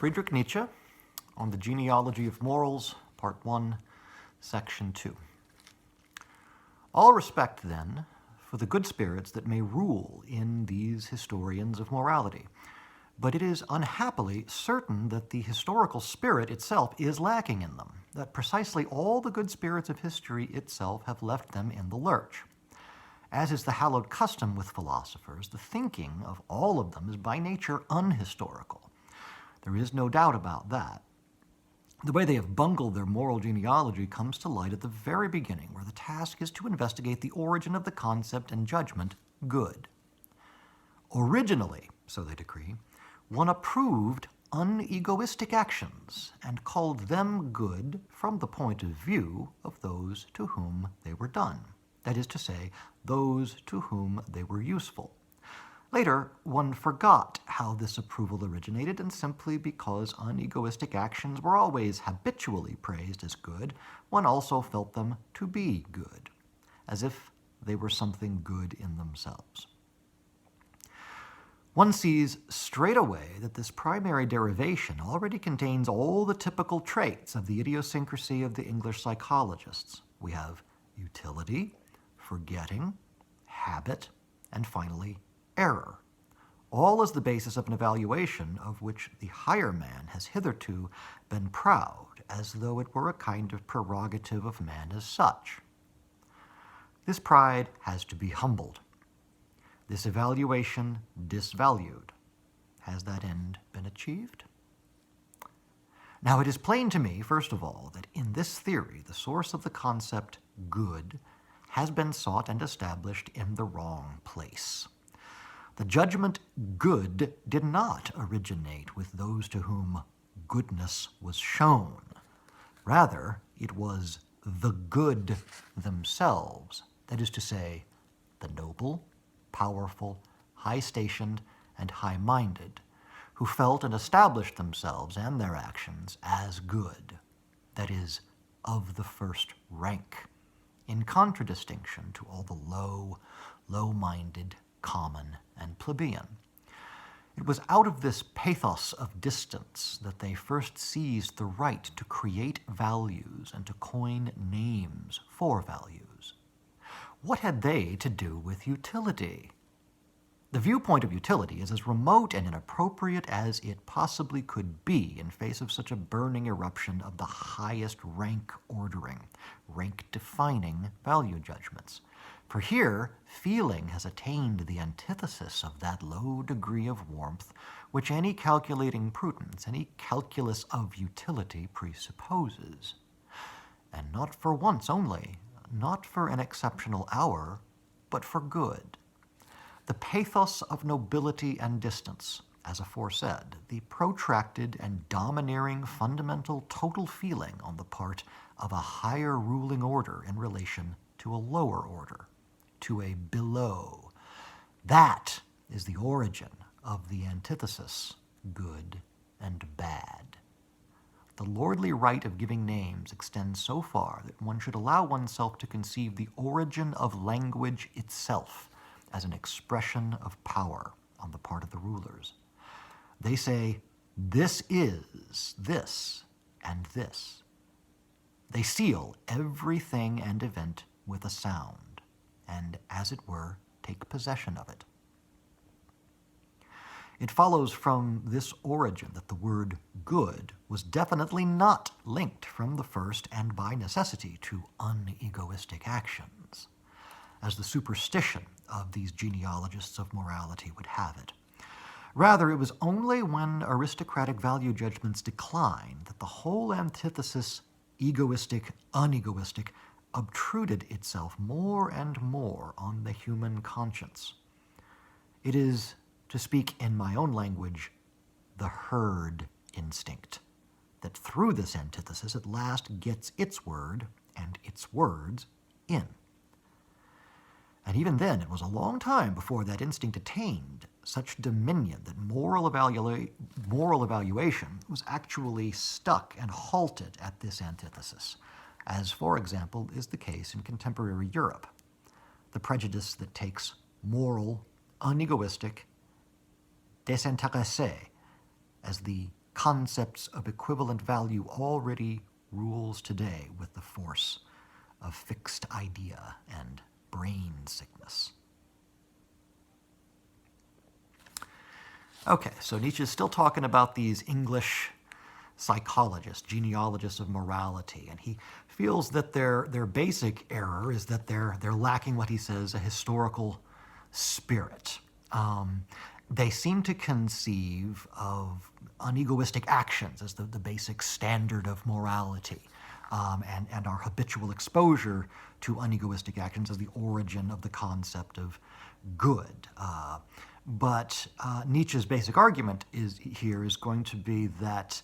Friedrich Nietzsche on the Genealogy of Morals, Part 1, Section 2. All respect, then, for the good spirits that may rule in these historians of morality, but it is unhappily certain that the historical spirit itself is lacking in them, that precisely all the good spirits of history itself have left them in the lurch. As is the hallowed custom with philosophers, the thinking of all of them is by nature unhistorical. There is no doubt about that. The way they have bungled their moral genealogy comes to light at the very beginning, where the task is to investigate the origin of the concept and judgment good. Originally, so they decree, one approved unegoistic actions and called them good from the point of view of those to whom they were done. That is to say, those to whom they were useful. Later, one forgot how this approval originated, and simply because unegoistic actions were always habitually praised as good, one also felt them to be good, as if they were something good in themselves. One sees straight away that this primary derivation already contains all the typical traits of the idiosyncrasy of the English psychologists. We have utility, forgetting, habit, and finally, error, all as the basis of an evaluation of which the higher man has hitherto been proud, as though it were a kind of prerogative of man as such. This pride has to be humbled, this evaluation disvalued. Has that end been achieved? Now, it is plain to me, first of all, that in this theory, the source of the concept good has been sought and established in the wrong place. The judgment good did not originate with those to whom goodness was shown. Rather, it was the good themselves, that is to say, the noble, powerful, high-stationed, and high-minded, who felt and established themselves and their actions as good, that is, of the first rank, in contradistinction to all the low-minded, common, and plebeian. It was out of this pathos of distance that they first seized the right to create values and to coin names for values. What had they to do with utility? The viewpoint of utility is as remote and inappropriate as it possibly could be in face of such a burning eruption of the highest rank ordering, rank-defining value judgments. For here, feeling has attained the antithesis of that low degree of warmth which any calculating prudence, any calculus of utility presupposes. And not for once only, not for an exceptional hour, but for good. The pathos of nobility and distance, as aforesaid, the protracted and domineering fundamental total feeling on the part of a higher ruling order in relation to a lower order, to a below. That is the origin of the antithesis, good and bad. The lordly right of giving names extends so far that one should allow oneself to conceive the origin of language itself as an expression of power on the part of the rulers. They say, this is this and this. They seal everything and event with a sound, and, as it were, take possession of it. It follows from this origin that the word good was definitely not linked from the first and by necessity to unegoistic actions, as the superstition of these genealogists of morality would have it. Rather, it was only when aristocratic value judgments declined that the whole antithesis, egoistic, unegoistic, obtruded itself more and more on the human conscience. It is, to speak in my own language, the herd instinct, that through this antithesis at last gets its word and its words in. And even then, it was a long time before that instinct attained such dominion that moral evaluation was actually stuck and halted at this antithesis, as, for example, is the case in contemporary Europe. The prejudice that takes moral, unegoistic, désintéressé as the concepts of equivalent value already rules today with the force of fixed idea and brain sickness. Okay, so Nietzsche is still talking about these English psychologists, genealogists of morality, and he feels that their basic error is that they're lacking what he says a historical spirit. They seem to conceive of unegoistic actions as the basic standard of morality, and our habitual exposure to unegoistic actions as the origin of the concept of good. But Nietzsche's basic argument is going to be that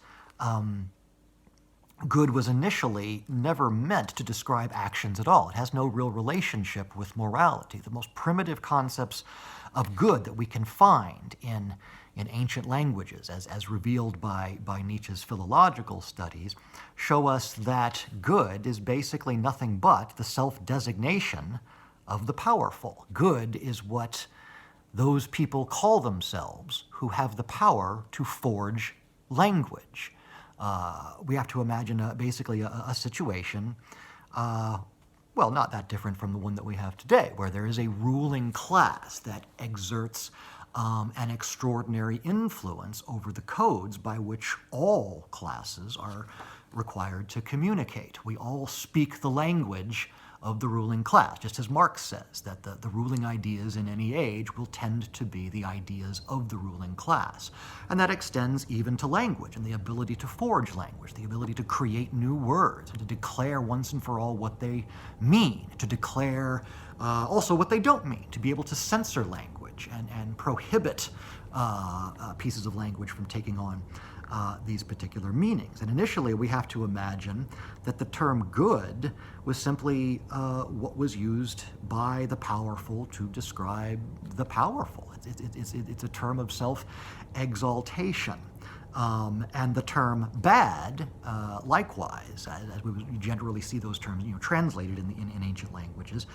good was initially never meant to describe actions at all. It has no real relationship with morality. The most primitive concepts of good that we can find in ancient languages, as revealed by Nietzsche's philological studies, show us that good is basically nothing but the self-designation of the powerful. Good is what those people call themselves who have the power to forge language. We have to imagine basically a situation, well, not that different from the one that we have today, where there is a ruling class that exerts an extraordinary influence over the codes by which all classes are required to communicate. We all speak the language of the ruling class, just as Marx says, that the ruling ideas in any age will tend to be the ideas of the ruling class. And that extends even to language and the ability to forge language, the ability to create new words, and to declare once and for all what they mean, to declare also what they don't mean, to be able to censor language and prohibit pieces of language from taking on these particular meanings. And initially, we have to imagine that the term good was simply what was used by the powerful to describe the powerful. It's a term of self-exaltation. And the term bad, likewise, as we generally see those terms translated in ancient languages,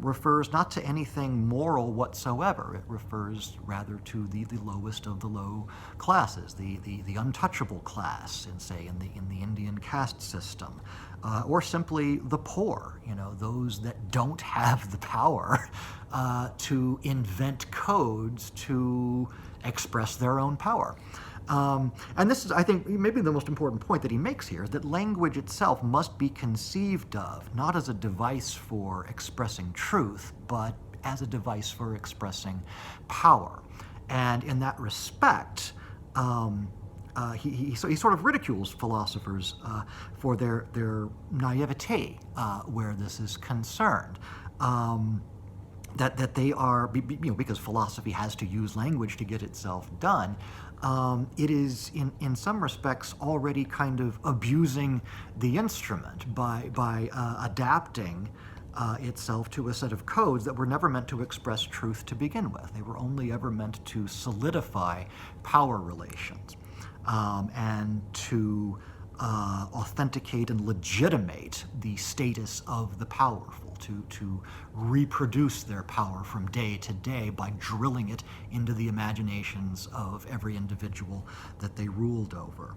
refers not to anything moral whatsoever. It refers rather to the lowest of the low classes, the untouchable class, in the Indian caste system, or simply the poor, those that don't have the power to invent codes to express their own power. And this is, I think, maybe the most important point that he makes here, is that language itself must be conceived of not as a device for expressing truth, but as a device for expressing power. And in that respect, he sort of ridicules philosophers for their naivete where this is concerned. That they are, because philosophy has to use language to get itself done, it is in some respects already kind of abusing the instrument by adapting itself to a set of codes that were never meant to express truth to begin with. They were only ever meant to solidify power relations and to authenticate and legitimate the status of the powerful, to reproduce their power from day to day by drilling it into the imaginations of every individual that they ruled over.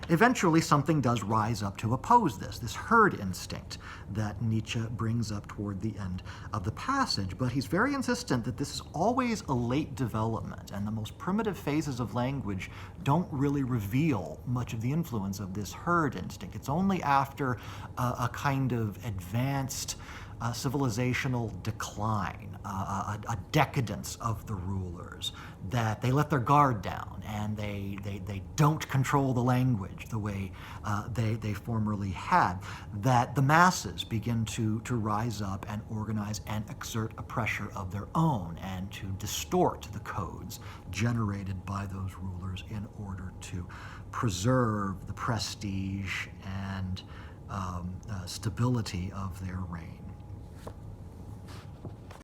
Eventually, something does rise up to oppose this herd instinct that Nietzsche brings up toward the end of the passage, but he's very insistent that this is always a late development, and the most primitive phases of language don't really reveal much of the influence of this herd instinct. It's only after a kind of advanced civilizational decline, a decadence of the rulers, that they let their guard down and they don't control the language the way they formerly had, that the masses begin to rise up and organize and exert a pressure of their own and to distort the codes generated by those rulers in order to preserve the prestige and stability of their reign.